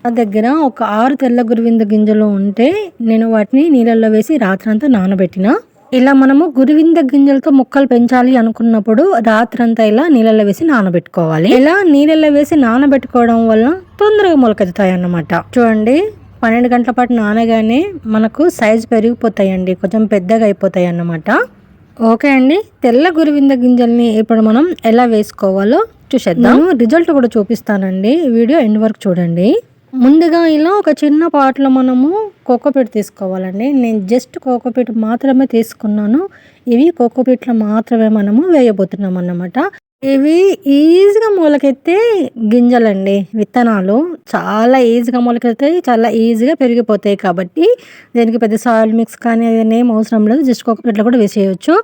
నా దగ్గర ఒక 6 తెల్ల గురువింద గింజలు ఉంటే నేను వాటిని నీళ్ళల్లో వేసి రాత్రంతా నానబెట్టిన. ఇలా మనము గురువింద గింజలతో మొక్కలు పెంచాలి అనుకున్నప్పుడు రాత్రంతా ఇలా నీళ్ళల్లో వేసి నానబెట్టుకోవాలి. ఇలా నీళ్ళల్లో వేసి నానబెట్టుకోవడం వల్ల తొందరగా మొలకెత్తుతాయి అన్నమాట. చూడండి, 12 గంటల పాటు నానగానే మనకు సైజు పెరిగిపోతాయండి, కొంచెం పెద్దగా అయిపోతాయి అన్నమాట. ఓకే అండి, తెల్ల గురువింద గింజల్ని ఇప్పుడు మనం ఎలా వేసుకోవాలో చూసేద్దాం. రిజల్ట్ కూడా చూపిస్తానండి, వీడియో ఎండ్ వరకు చూడండి. ముందుగా ఇలా ఒక చిన్న పాట్లో మనము కోకోపీట్ తీసుకోవాలండి. నేను జస్ట్ కోకోపీట్ మాత్రమే తీసుకున్నాను. ఇవి కోకోపీట్లో మాత్రమే మనము వేయబోతున్నాం అన్నమాట. ఇవి ఈజీగా మొలకెత్తే గింజలండి, విత్తనాలు చాలా ఈజీగా మొలకెత్తాయి, చాలా ఈజీగా పెరిగిపోతాయి. కాబట్టి దీనికి పెద్ద సాయిల్ మిక్స్ కానీ అదేం అవసరం లేదు, జస్ట్ కోకోపీట్లో కూడా వేసేయచ్చు.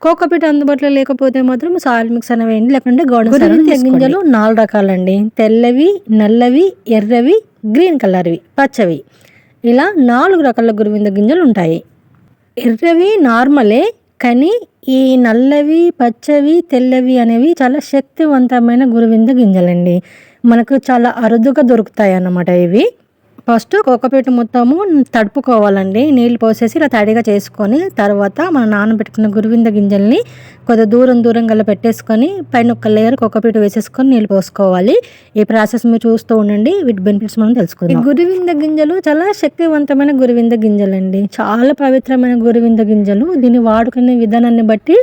కోకోపీట్ అందుబాటులో లేకపోతే మాత్రం సాయిల్ మిక్స్ అనేవి వేయండి, లేకుంటే గోడ గింజలు 4 రకాలండి. తెల్లవి, నల్లవి, ఎర్రవి, గ్రీన్ కలర్వి, పచ్చవి, ఇలా 4 రకాల గురువింద గింజలు ఉంటాయి. ఎర్రవి నార్మలే, కానీ ఈ నల్లవి, పచ్చవి, తెల్లవి అనేవి చాలా శక్తివంతమైన గురువింద గింజలండి. మనకు చాలా అరుదుగా దొరుకుతాయి అన్నమాట ఇవి. ఫస్ట్ కోకోపీట్ మొత్తము తడుపుకోవాలండి, నీళ్ళు పోసేసి ఇలా తడిగా చేసుకొని తర్వాత మనం నానబెట్టుకున్న గురువింద గింజల్ని కొద్దిగా దూరం గల పెట్టేసుకొని పైన ఒక లేయర్ కోకోపీట్ వేసేసుకొని నీళ్ళు పోసుకోవాలి. ఈ ప్రాసెస్ మీరు చూస్తూ ఉండండి, వీటి బెనిఫిట్స్ మనం తెలుసుకుందాం. ఈ గురువింద గింజలు చాలా శక్తివంతమైన గురువింద గింజలండి, చాలా పవిత్రమైన గురువింద గింజలు. దీన్ని వాడుకునే విధానాన్ని బట్టి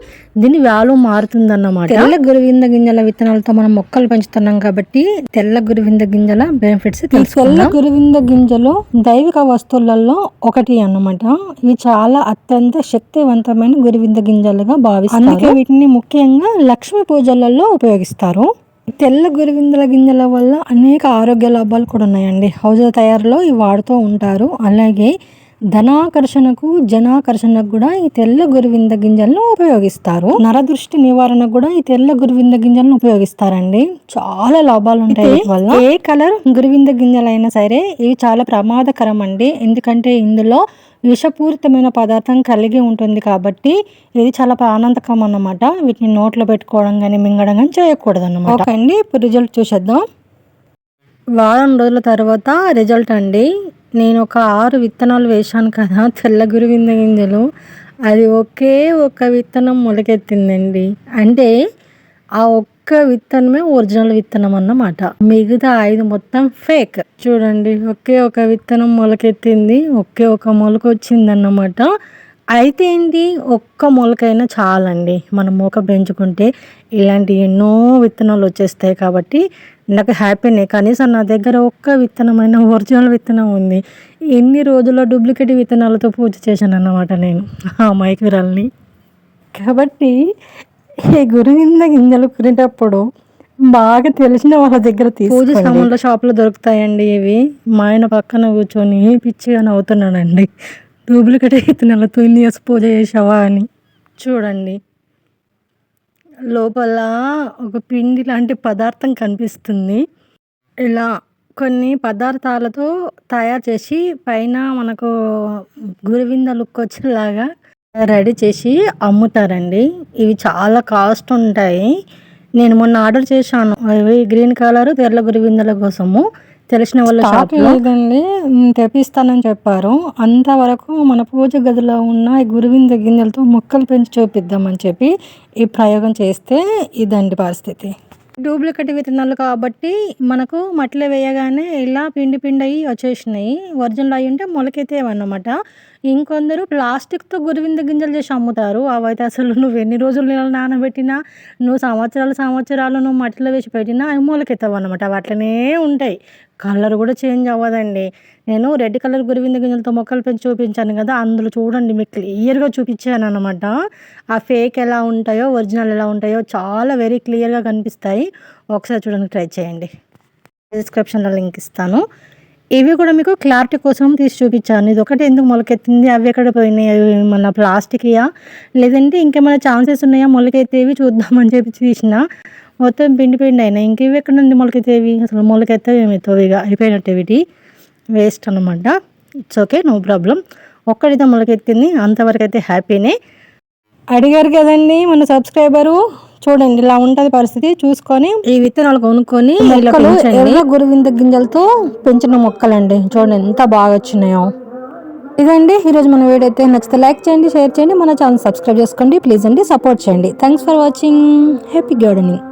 దీని వాల్యూ మారుతుందన్నమాట. తెల్ల గురువింద గింజల విత్తనాలతో మనం మొక్కలు పెంచుతున్నాం కాబట్టి తెల్ల గురువింద గింజల బెనిఫిట్స్ తెలుసుకుందాం. తెల్ల గురువింద గింజలు దైవిక వస్తువులలో ఒకటి అన్నమాట. ఇవి చాలా అత్యంత శక్తివంతమైన గురువింద గింజలుగా భావిస్తారు. అందుకే వీటిని ముఖ్యంగా లక్ష్మీ పూజలలో ఉపయోగిస్తారు. తెల్ల గురువిందల గింజల వల్ల అనేక ఆరోగ్య లాభాలు కూడా ఉన్నాయండి. ఔషధ తయారీలో ఇవి వాడుతూ ఉంటారు. అలాగే ధనాకర్షణకు, జనాకర్షణకు కూడా ఈ తెల్ల గురువింద గింజలను ఉపయోగిస్తారు. నరదృష్టి నివారణకు కూడా ఈ తెల్ల గురువింద గింజలను ఉపయోగిస్తారండి. చాలా లాభాలు ఉంటాయి వల్ల. ఏ కలర్ గురువింద గింజలైనా సరే ఇవి చాలా ప్రమాదకరం అండి, ఎందుకంటే ఇందులో విషపూరితమైన పదార్థం కలిగి ఉంటుంది కాబట్టి ఇది చాలా ప్రాణాంతకం అన్నమాట. వీటిని నోట్లో పెట్టుకోవడం కానీ మింగడం కానీ చేయకూడదు అన్నమాట. ఓకే అండి, ఇప్పుడు రిజల్ట్ చూసేద్దాం. వారం రోజుల తర్వాత రిజల్ట్ అండి. నేను ఒక 6 విత్తనాలు వేశాను కదా తెల్ల గురువింద గింజలు, అది ఒకే ఒక విత్తనం మొలకెత్తిందండి. అంటే ఆ ఒక్క విత్తనమే ఒరిజినల్ విత్తనం అన్నమాట, మిగతా 5 మొత్తం ఫేక్. చూడండి, ఒకే ఒక విత్తనం మొలకెత్తింది, ఒకే ఒక మొలక వచ్చిందన్నమాట. అయితే ఏంటి, ఒక్క మొలకైనా చాలండి మనం మొక్క పెంచుకుంటే. ఇలాంటి ఎన్నో విత్తనాలు వచ్చేస్తాయి కాబట్టి నాకు హ్యాపీనే. కనీసం నా దగ్గర ఒక్క విత్తనమైన ఒరిజినల్ విత్తనం ఉంది. ఎన్ని రోజుల్లో డూప్లికేట్ విత్తనాలతో పూజ చేశాను అన్నమాట నేను ఆ మైకురాల్ని. కాబట్టి ఈ గురువింద గింజలు కొనేటప్పుడు బాగా తెలిసిన వాళ్ళ దగ్గర పూజ సామాన్ల షాప్లో దొరుకుతాయండి ఇవి. మా ఆయన పక్కన కూర్చొని పిచ్చిగా నవ్వుతున్నాడండి, డూప్లికేట్ విత్తనాలతో ఇన్ని ఇయర్స్ పూజ చేసావా అని. చూడండి, లోపల ఒక పిండి లాంటి పదార్థం కనిపిస్తుంది. ఇలా కొన్ని పదార్థాలతో తయారు చేసి పైన మనకు గురువింద లుక్ వచ్చేలాగా రెడీ చేసి అమ్ముతారండి. ఇవి చాలా కాస్ట్ ఉంటాయి. నేను మొన్న ఆర్డర్ చేశాను, అవి గ్రీన్ కలర్ తెల్ల గురువిందల కోసము. తెలిసిన వాళ్ళ షాప్ లేదండి, తెప్పిస్తానని చెప్పారు. అంతవరకు మన పూజ గదిలో ఉన్న ఈ గురువింద గింజలతో మొక్కలు పెంచి చూపిద్దామని చెప్పి ఈ ప్రయోగం చేస్తే ఇదండి పరిస్థితి. డూప్లికేట్ విత్తనాలు కాబట్టి మనకు మట్టిలో వేయగానే ఇలా పిండి అయ్యి వచ్చేసినాయి. ఒరిజినల్ అయ్యి ఉంటే మొలకెత్తేవన్నమాట. ఇంకొందరు ప్లాస్టిక్తో గురువింద గింజలు చేసి అమ్ముతారు. అవైతే అసలు నువ్వు ఎన్ని రోజులు నీళ్ళు నానబెట్టినా, నువ్వు సంవత్సరాలు నువ్వు మట్టిలో వేసి పెట్టినా అవి మొలకెత్తావు అన్నమాట. అవి అట్లనే ఉంటాయి, కలర్ కూడా చేంజ్ అవ్వదండి. నేను రెడ్ కలర్ గురువింద గింజలతో మొక్కలు పెంచి చూపించాను కదా, అందులో చూడండి మీకు క్లియర్గా చూపించాను అనమాట. ఆ ఫేక్ ఎలా ఉంటాయో ఒరిజినల్ ఎలా ఉంటాయో చాలా వెరీ క్లియర్గా కనిపిస్తాయి. ఒకసారి చూడండి, ట్రై చేయండి. డిస్క్రిప్షన్లో లింక్ ఇస్తాను. ఇవి కూడా మీకు క్లారిటీ కోసం తీసి చూపించాను. ఇది ఒకటి ఎందుకు మొలకెత్తింది, అవి ఎక్కడ పోయినాయి, అవి మన ప్లాస్టిక్యా లేదంటే ఇంకేమైనా ఛాన్సెస్ ఉన్నాయా మొలకెత్తేవి చూద్దామని చెప్పి తీసిన. మొత్తం పిండి అయినాయి. ఇంక ఇవి ఎక్కడ నుండి మొలకెత్తేవి, అసలు మొలకెత్తవి ఏమవుతావు, ఇక అయిపోయినట్టు వీటి వేస్ట్ అనమాట. It's okay, no problem. ఒక్కడితో మొలకెత్తింది, అంతవరకు అయితే హ్యాపీనే. అడిగారు కదండి మన సబ్స్క్రైబరు, చూడండి ఇలా ఉంటది పరిస్థితి. చూసుకొని ఈ విత్తనాలు కొనుక్కొని ఎర్ర గురువింద గింజలతో పెంచిన మొక్కలండి. చూడండి ఎంత బాగా వచ్చినాయో. ఇదండి ఈరోజు మన వీడియో అయితే. నచ్చితే లైక్ చేయండి, షేర్ చేయండి, మన ఛానల్ సబ్స్క్రైబ్ చేసుకోండి ప్లీజ్ అండి, సపోర్ట్ చేయండి. Thanks for watching. Happy gardening.